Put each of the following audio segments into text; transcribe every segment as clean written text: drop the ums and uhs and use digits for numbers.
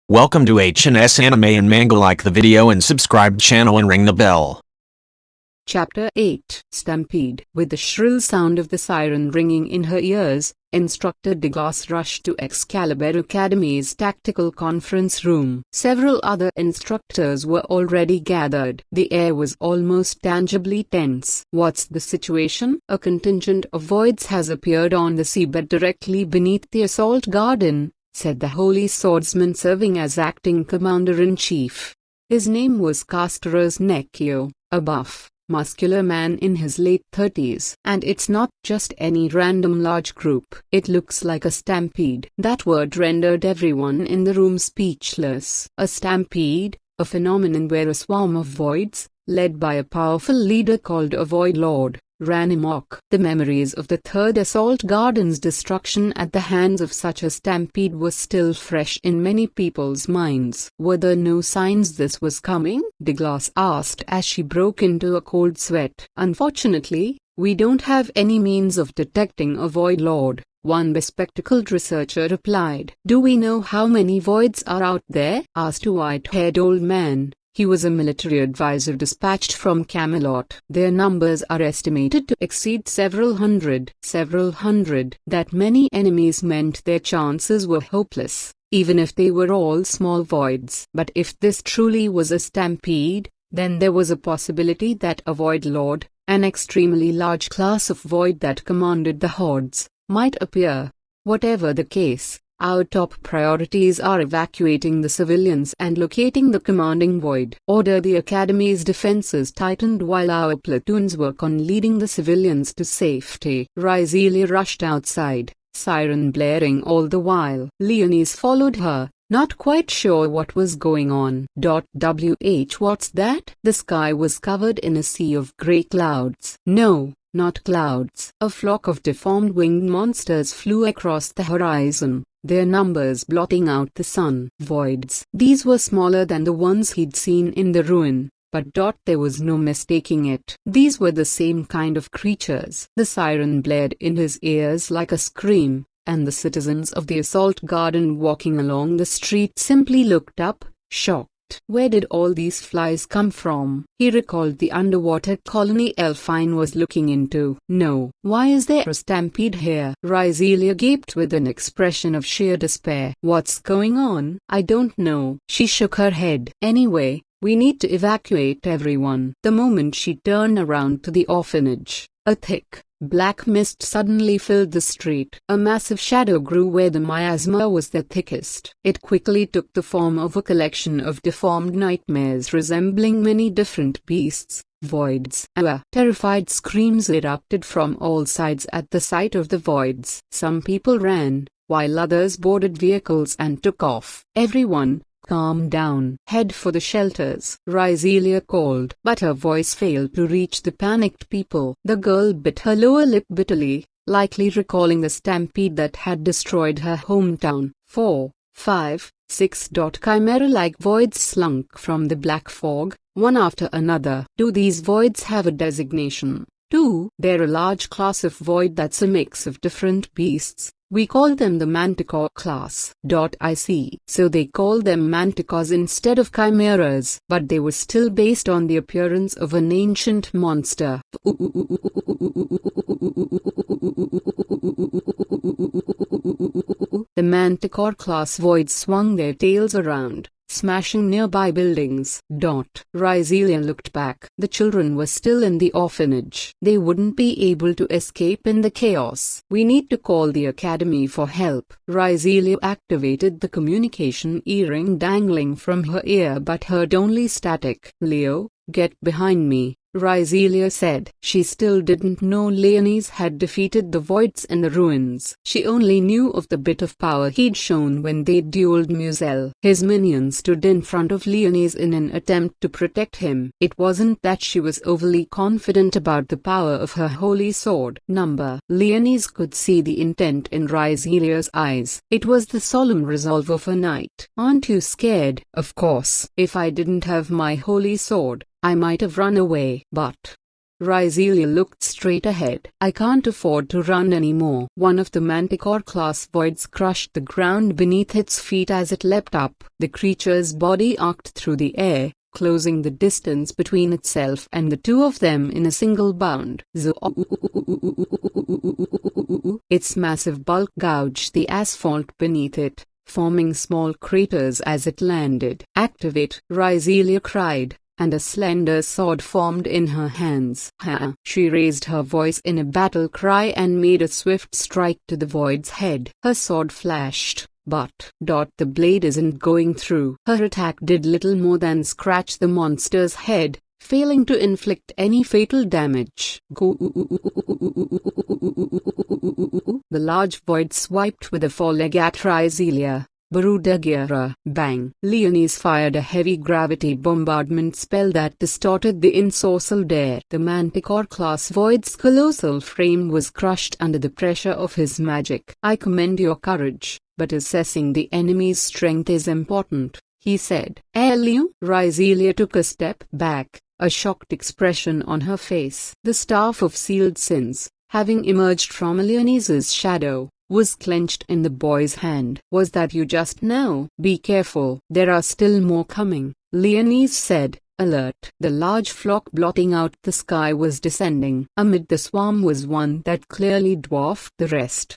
Welcome to HNS Anime and Manga. Like the video and subscribe channel and ring the bell. Chapter 8 Stampede. With the shrill sound of the siren ringing in her ears, Instructor Douglas rushed to Excalibur Academy's tactical conference room. Several other instructors were already gathered. The air was almost tangibly tense. "What's the situation?" "A contingent of voids has appeared on the seabed directly beneath the assault garden," said the Holy Swordsman serving as acting commander-in-chief. His name was Casteros Nekio, a buff, muscular man in his late 30s. "And it's not just any random large group. It looks like a stampede." That word rendered everyone in the room speechless. A stampede, a phenomenon where a swarm of voids, led by a powerful leader called a Void Lord, ran amok. The memories of the Third Assault Garden's destruction at the hands of such a stampede was still fresh in many people's minds. "Were there no signs this was coming?" Douglas asked as she broke into a cold sweat. "Unfortunately, we don't have any means of detecting a Void Lord," one bespectacled researcher replied. "Do we know how many voids are out there?" asked a white-haired old man. He was a military advisor dispatched from Camelot. "Their numbers are estimated to exceed several hundred." Several hundred. That many enemies meant their chances were hopeless, even if they were all small voids. But if this truly was a stampede, then there was a possibility that a Void Lord, an extremely large class of void that commanded the hordes, might appear. Whatever the case, our top priorities are evacuating the civilians and locating the commanding void. Order. The Academy's defenses tightened while our platoons work on leading the civilians to safety. Rizelia rushed outside, siren blaring all the while. Leonis followed her, not quite sure what was going on. What's that?" The sky was covered in a sea of grey clouds. "No, not clouds." A flock of deformed winged monsters flew across the horizon, their numbers blotting out the sun. Voids. These were smaller than the ones he'd seen in the ruin, but there was no mistaking it. These were the same kind of creatures. The siren blared in his ears like a scream, and the citizens of the assault garden walking along the street simply looked up, shocked. Where did all these flies come from? He recalled the underwater colony Elfine was looking into. "No. Why is there a stampede here?" Rizelia gaped with an expression of sheer despair. "What's going on?" "I don't know." She shook her head. "Anyway, we need to evacuate everyone." The moment she turned around to the orphanage, a thick, black mist suddenly filled the street. A massive shadow grew where the miasma was the thickest. It quickly took the form of a collection of deformed nightmares resembling many different beasts, voids. Terrified screams erupted from all sides at the sight of the voids. Some people ran, while others boarded vehicles and took off. "Everyone, calm down. Head for the shelters," Rizelia called. But her voice failed to reach the panicked people. The girl bit her lower lip bitterly, likely recalling the stampede that had destroyed her hometown. 4, 5, 6. Chimera-like voids slunk from the black fog, one after another. "Do these voids have a designation?" "2. They're a large class of void that's a mix of different beasts. We call them the Manticore class." "I see. So they call them Manticores instead of chimeras." "But they were still based on the appearance of an ancient monster." The Manticore class voids swung their tails around, smashing nearby buildings. Rizelia looked back. The children were still in the orphanage. They wouldn't be able to escape in the chaos. "We need to call the Academy for help." Rizelia activated the communication earring dangling from her ear but heard only static. "Leo, get behind me," Rizelia said. She still didn't know Leonis had defeated the voids in the ruins. She only knew of the bit of power he'd shown when they'd dueled Musel. His minions stood in front of Leonis in an attempt to protect him. It wasn't that she was overly confident about the power of her holy sword. Leonis could see the intent in Rizelia's eyes. It was the solemn resolve of a knight. "Aren't you scared?" "Of course. If I didn't have my holy sword, I might have run away. But Rizelia looked straight ahead. I can't afford to run anymore. One of the manticore-class voids crushed the ground beneath its feet as it leapt up. The creature's body arced through the air, closing the distance between itself and the two of them in a single bound. Its massive bulk gouged the asphalt beneath it, forming small craters as it landed. "Activate!" Rizelia cried, and a slender sword formed in her hands. Ha! She raised her voice in a battle cry and made a swift strike to the void's head. Her sword flashed, but the blade isn't going through. Her attack did little more than scratch the monster's head, failing to inflict any fatal damage. The large void swiped with a foreleg at Rizelia. Barudagira, bang! Leonis fired a heavy gravity bombardment spell that distorted the ensorcelled air. The manticore-class void's colossal frame was crushed under the pressure of his magic. "I commend your courage, but assessing the enemy's strength is important," he said. "Eliu?" Rizelia took a step back, a shocked expression on her face. The staff of sealed sins, having emerged from Leonis's shadow, was clenched in the boy's hand. "Was that you just now?" "Be careful, there are still more coming," Leonis said, alert. The large flock blotting out the sky was descending. Amid the swarm was one that clearly dwarfed the rest.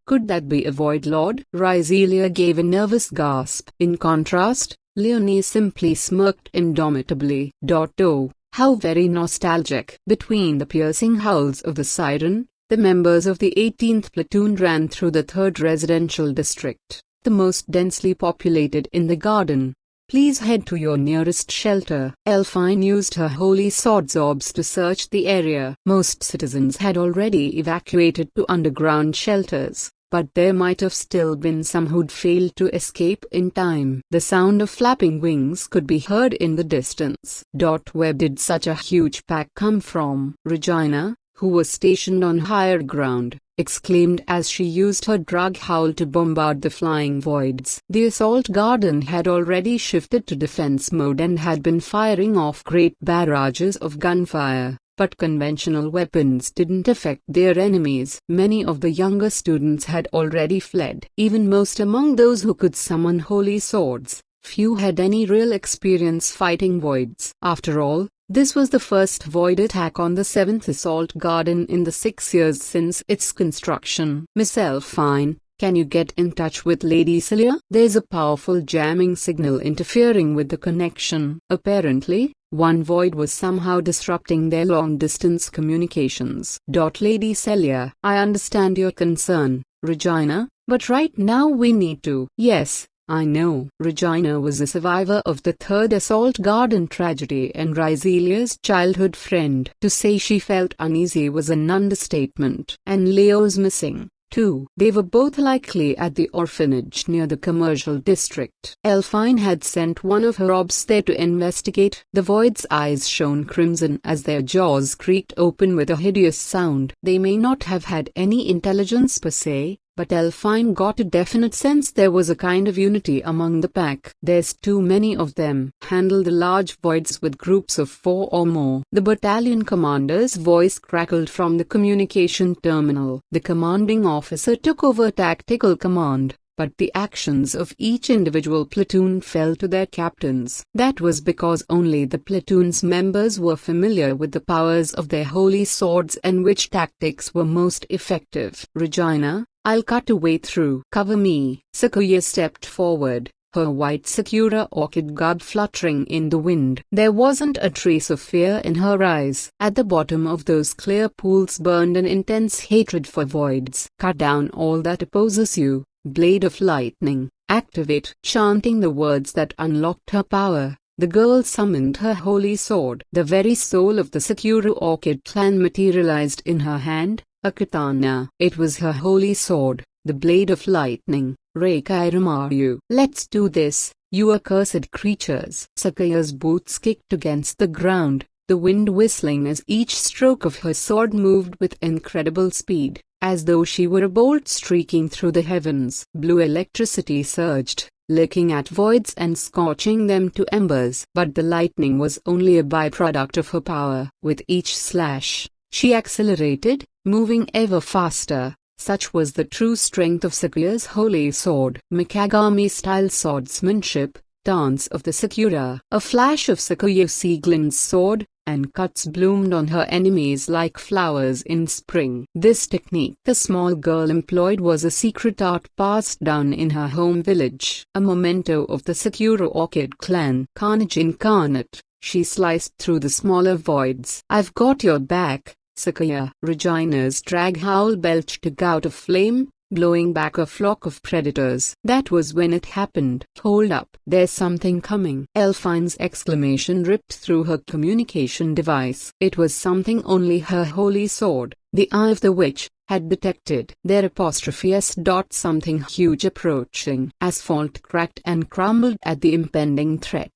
Could that be a Void Lord?" Rizelia gave a nervous gasp. In contrast, Leonis simply smirked indomitably. "Oh, how very nostalgic." Between the piercing howls of the siren, the members of the 18th platoon ran through the 3rd residential district, the most densely populated in the garden. "Please head to your nearest shelter." Elfine used her holy sword's orbs to search the area. Most citizens had already evacuated to underground shelters, but there might have still been some who'd failed to escape in time. The sound of flapping wings could be heard in the distance. "Where did such a huge pack come from?" Regina, who was stationed on higher ground, exclaimed as she used her drug howl to bombard the flying voids. The assault garden had already shifted to defense mode and had been firing off great barrages of gunfire, but conventional weapons didn't affect their enemies. Many of the younger students had already fled. Even most among those who could summon holy swords, few had any real experience fighting voids. After all, this was the first void attack on the 7th Assault Garden in the 6 years since its construction. "Miss Elfine, can you get in touch with Lady Celia? There's a powerful jamming signal interfering with the connection." Apparently, one void was somehow disrupting their long-distance communications. "Lady Celia, I understand your concern, Regina, but right now we need to." "Yes, I know." Regina was a survivor of the 3rd Assault Garden tragedy and Rizelia's childhood friend. To say she felt uneasy was an understatement. "And Leo's missing, too." "They were both likely at the orphanage near the commercial district." Elfine had sent one of her orbs there to investigate. The void's eyes shone crimson as their jaws creaked open with a hideous sound. "They may not have had any intelligence per se, but Elfine got a definite sense there was a kind of unity among the pack. There's too many of them. Handle the large voids with groups of 4 or more. The battalion commander's voice crackled from the communication terminal. The commanding officer took over tactical command, but the actions of each individual platoon fell to their captains. That was because only the platoon's members were familiar with the powers of their holy swords and which tactics were most effective. "Regina, I'll cut a way through. Cover me." Sakuya stepped forward, her white Sakura orchid garb fluttering in the wind. There wasn't a trace of fear in her eyes. At the bottom of those clear pools burned an intense hatred for voids. "Cut down all that opposes you, Blade of Lightning. Activate." Chanting the words that unlocked her power, the girl summoned her holy sword. The very soul of the Sakura orchid clan materialized in her hand, a katana. It was her holy sword, the Blade of Lightning. "Reikairumaru. Let's do this, you accursed creatures." Sakuya's boots kicked against the ground, the wind whistling as each stroke of her sword moved with incredible speed, as though she were a bolt streaking through the heavens. Blue electricity surged, licking at voids and scorching them to embers. But the lightning was only a byproduct of her power. With each slash, she accelerated, moving ever faster. Such was the true strength of Sakuya's holy sword. Mikagami-style swordsmanship, dance of the Sakura. A flash of Sakuya Sieglind's sword, and cuts bloomed on her enemies like flowers in spring. This technique the small girl employed was a secret art passed down in her home village, a memento of the Sakura Orchid clan. Carnage incarnate, she sliced through the smaller voids. "I've got your back, Sakuya." Regina's drag howl belched out of flame, blowing back a flock of predators. That was when it happened. "Hold up, there's something coming." Elfine's exclamation ripped through her communication device. It was something only her holy sword, the Eye of the Witch, had detected. Their apostrophe s. Something huge approaching. Asphalt cracked and crumbled at the impending threat.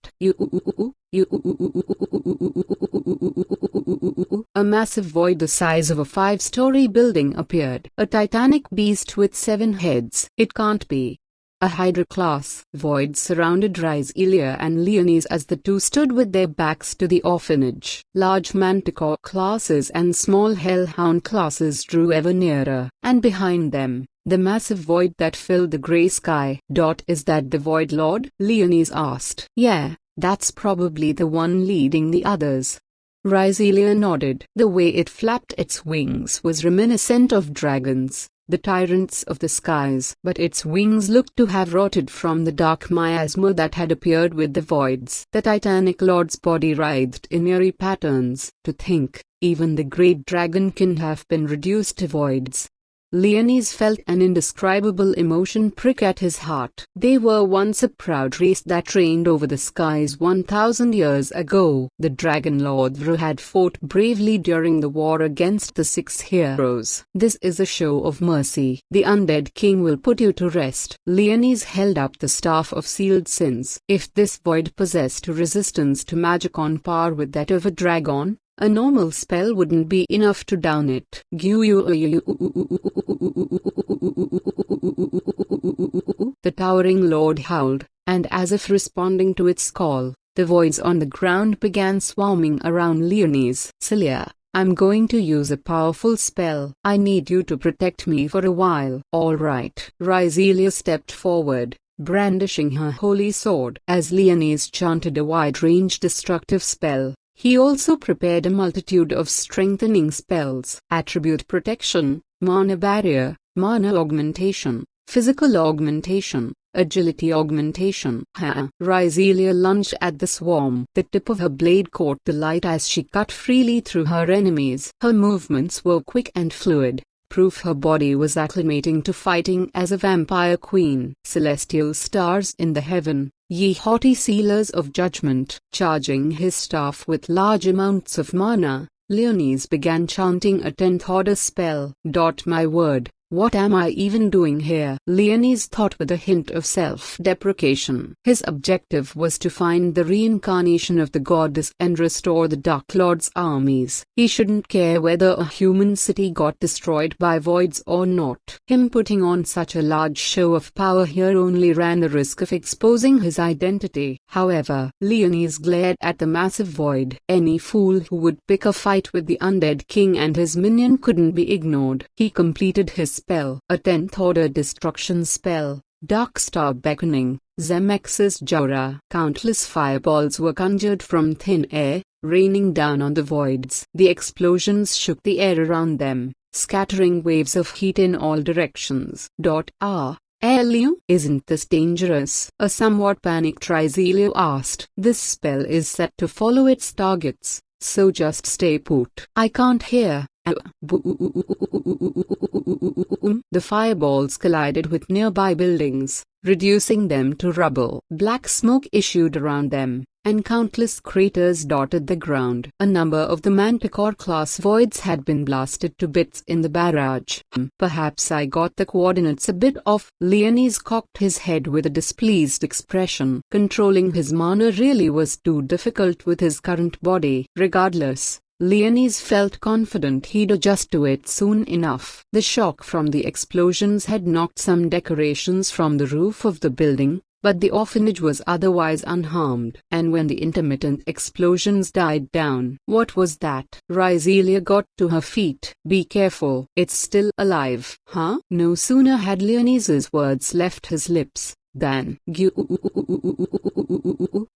A massive void the size of a 5-story building appeared. A titanic beast with 7 heads. It can't be. A Hydra-class void surrounded Ryzelia and Leonis as the two stood with their backs to the orphanage. Large Manticore classes and small Hellhound classes drew ever nearer, and behind them, the massive void that filled the grey sky. "Is that the Void Lord?" Leonis asked. "Yeah, that's probably the one leading the others." Ryzelia nodded. The way it flapped its wings was reminiscent of dragons, the tyrants of the skies. But its wings looked to have rotted from the dark miasma that had appeared with the voids. The Titanic Lord's body writhed in eerie patterns. To think, even the great dragon can have been reduced to voids. Leonis felt an indescribable emotion prick at his heart. They were once a proud race that reigned over the skies 1,000 years ago. The Dragon Lord Vru had fought bravely during the war against the 6 heroes. "This is a show of mercy. The undead king will put you to rest." Leonis held up the staff of sealed sins. If this void possessed a resistance to magic on par with that of a dragon, a normal spell wouldn't be enough to down it. The towering lord howled, and as if responding to its call, the voids on the ground began swarming around Leonis. "Cilia, I'm going to use a powerful spell. I need you to protect me for a while." "All right." Ryzelia stepped forward, brandishing her holy sword. As Leonis chanted a wide-range destructive spell, he also prepared a multitude of strengthening spells. Attribute protection, mana barrier, mana augmentation, physical augmentation, agility augmentation. Ryzelia lunged at the swarm. The tip of her blade caught the light as she cut freely through her enemies. Her movements were quick and fluid, proof her body was acclimating to fighting as a vampire queen. "Celestial stars in the heaven, ye haughty sealers of judgment." Charging his staff with large amounts of mana, Leonis began chanting a 10th order spell. "My word, what am I even doing here?" Leonis thought with a hint of self-deprecation. His objective was to find the reincarnation of the goddess and restore the Dark Lord's armies. He shouldn't care whether a human city got destroyed by voids or not. Him putting on such a large show of power here only ran the risk of exposing his identity. However, Leonis glared at the massive void. Any fool who would pick a fight with the undead king and his minion couldn't be ignored. He completed his spell, a 10th order destruction spell, Dark Star Beckoning, Zemex's Jaura. Countless fireballs were conjured from thin air, raining down on the voids. The explosions shook the air around them, scattering waves of heat in all directions. Elio, isn't this dangerous?" a somewhat panicked Ryzelia asked. "This spell is set to follow its targets, so just stay put." "I can't hear." The fireballs collided with nearby buildings, reducing them to rubble. Black smoke issued around them, and countless craters dotted the ground. A number of the Manticore-class voids had been blasted to bits in the barrage. "Perhaps I got the coordinates a bit off." Leonis cocked his head with a displeased expression. Controlling his mana really was too difficult with his current body. Regardless, Leonis felt confident he'd adjust to it soon enough. The shock from the explosions had knocked some decorations from the roof of the building, but the orphanage was otherwise unharmed. And when the intermittent explosions died down, what was that? Rizelia got to her feet. Be careful, it's still alive. Huh? No sooner had Leonie's words left his lips than,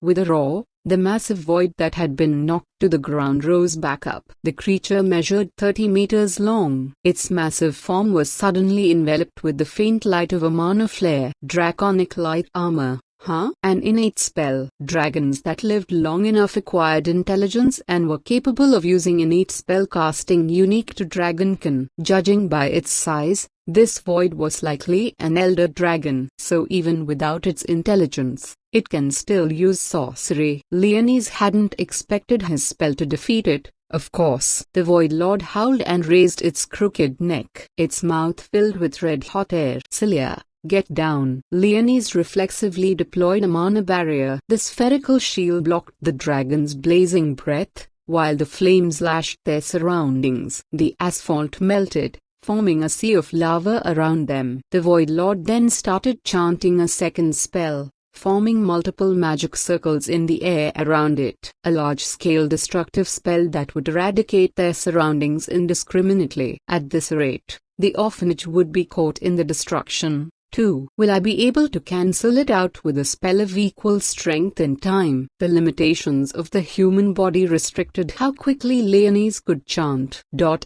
with a roar, the massive void that had been knocked to the ground rose back up. The creature measured 30 meters long. Its massive form was suddenly enveloped with the faint light of a mana flare. Draconic light armor. Huh? An innate spell. Dragons that lived long enough acquired intelligence and were capable of using innate spell casting unique to Dragonkin. Judging by its size, this void was likely an elder dragon, so even without its intelligence, it can still use sorcery. Leonis hadn't expected his spell to defeat it, of course. The Void Lord howled and raised its crooked neck, its mouth filled with red-hot air. Celia, get down. Leonis reflexively deployed a mana barrier. The spherical shield blocked the dragon's blazing breath, while the flames lashed their surroundings. The asphalt melted, forming a sea of lava around them. The Void Lord then started chanting a second spell, forming multiple magic circles in the air around it. A large-scale destructive spell that would eradicate their surroundings indiscriminately. At this rate, the orphanage would be caught in the destruction. 2. Will I be able to cancel it out with a spell of equal strength and time? The limitations of the human body restricted how quickly Leonis could chant.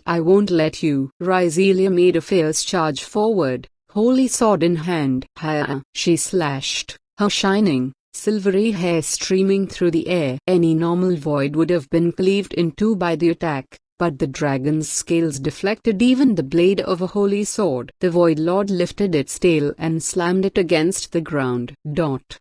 I won't let you. Rizelia made a fierce charge forward, holy sword in hand. She slashed, her shining, silvery hair streaming through the air. Any normal void would have been cleaved in two by the attack, but the dragon's scales deflected even the blade of a holy sword. The Void Lord lifted its tail and slammed it against the ground.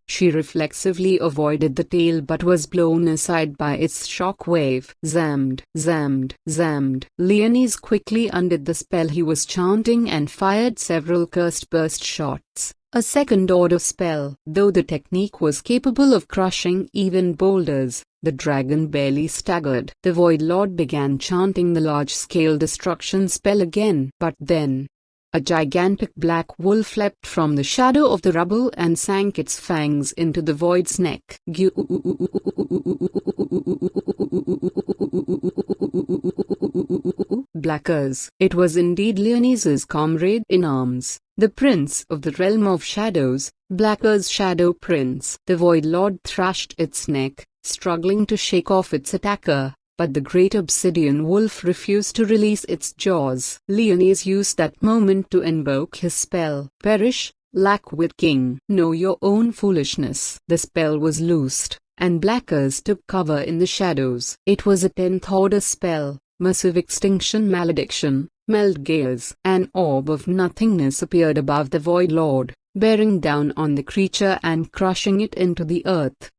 She reflexively avoided the tail but was blown aside by its shock wave. Zammed, zammed, zammed. Leonis quickly undid the spell he was chanting and fired several cursed burst shots. A second-order spell. Though the technique was capable of crushing even boulders, the dragon barely staggered. The Void Lord began chanting the large-scale destruction spell again. But then, a gigantic black wolf leapt from the shadow of the rubble and sank its fangs into the void's neck. Blackers. It was indeed Leonis's comrade in arms, the prince of the realm of shadows, Blacker's shadow prince. The Void Lord thrashed its neck, struggling to shake off its attacker, but the great obsidian wolf refused to release its jaws. Leonis used that moment to invoke his spell. Perish, Lackwit King. Know your own foolishness. The spell was loosed, and Blackers took cover in the shadows. It was a 10th order spell. Massive extinction malediction. Meld gears. An orb of nothingness appeared above the Void Lord, bearing down on the creature and crushing it into the earth.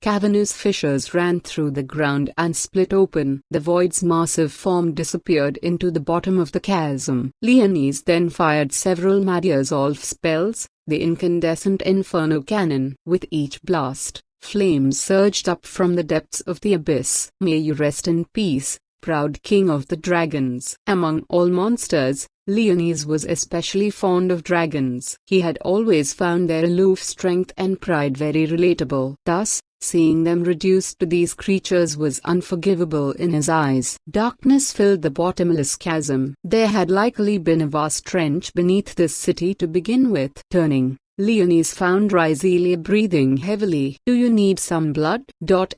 Cavernous fissures ran through the ground and split open. The void's massive form disappeared into the bottom of the chasm. Leonis then fired several Madiazolf spells, the incandescent inferno cannon. With each blast, flames surged up from the depths of the abyss. May you rest in peace, proud king of the dragons. Among all monsters, Leonis was especially fond of dragons. He had always found their aloof strength and pride very relatable. Thus, seeing them reduced to these creatures was unforgivable in his eyes. Darkness filled the bottomless chasm. There had likely been a vast trench beneath this city to begin with. Leonis found Rizelia breathing heavily. Do you need some blood?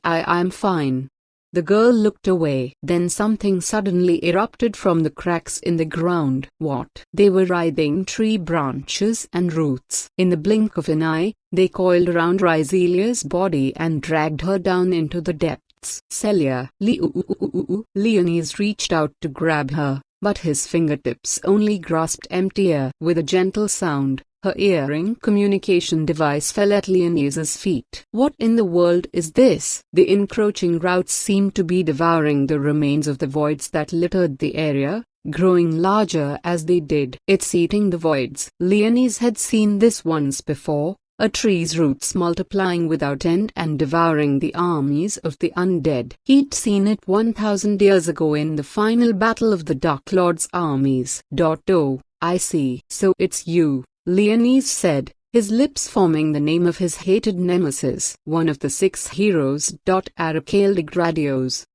I'm fine. The girl looked away. Then something suddenly erupted from the cracks in the ground. What? They were writhing tree branches and roots. In the blink of an eye, they coiled around Rizelia's body and dragged her down into the depths. Celia. Leonis reached out to grab her, but his fingertips only grasped empty air. With a gentle sound, her earring communication device fell at Leonis's feet. What in the world is this? The encroaching roots seemed to be devouring the remains of the voids that littered the area, growing larger as they did. It's eating the voids. Leonis had seen this once before, a tree's roots multiplying without end and devouring the armies of the undead. He'd seen it 1,000 years ago in the final battle of the Dark Lord's armies. I see. So it's you, Leonese said, his lips forming the name of his hated nemesis. One of the 6 heroes. Aracale de Gradios.